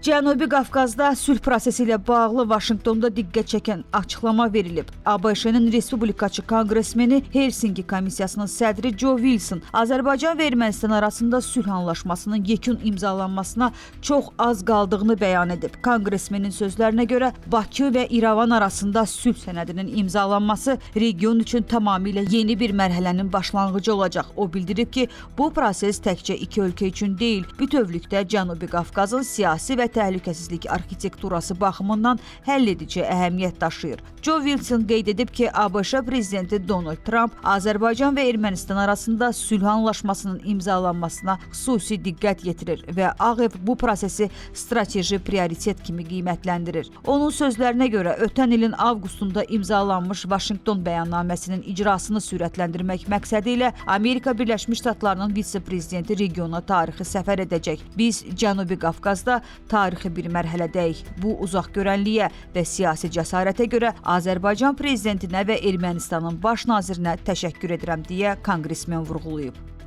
Cənubi Qafqazda sülh prosesi ilə bağlı Vaşinqtonda diqqət çəkən açıqlama verilib. ABŞ-nin Respublikaçı konqresmeni Helsinki Komissiyasının sədri Joe Wilson Azərbaycan və Ermənistan arasında sülh anlaşmasının yekun imzalanmasına çox az qaldığını bəyan edib. Konqresmenin sözlərinə görə Bakı və İrəvan arasında sülh sənədinin imzalanması region üçün tamamilə yeni bir mərhələnin başlanğıcı olacaq. O bildirib ki, bu proses təkcə iki ölkə üçün deyil, bütövlükdə Cənubi Qafqazın siyasi və təhlükəsizlik arxitekturası baxımından həlledici əhəmiyyət daşıyır. Joe Wilson qeyd edib ki, ABŞ prezidenti Donald Trump Azərbaycan və Ermənistan arasında sülh anlaşmasının imzalanmasına xüsusi diqqət yetirir və Ağ Ev bu prosesi strateji prioritet kimi qiymətləndirir. Onun sözlərinə görə ötən ilin avqustunda imzalanmış Vaşinqton bəyannaməsinin icrasını sürətləndirmək məqsədi ilə Amerika Birləşmiş Ştatlarının vitse-prezidenti regiona tarixi səfər edəcək. Biz Cənubi Qafqazda tarixi bir mərhələdəyik. Bu uzaqgörənliyə və siyasi cəsarətə görə Azərbaycan prezidentinə və Ermənistanın baş nazirinə təşəkkür edirəm deyə konqresmen vurğulayıb.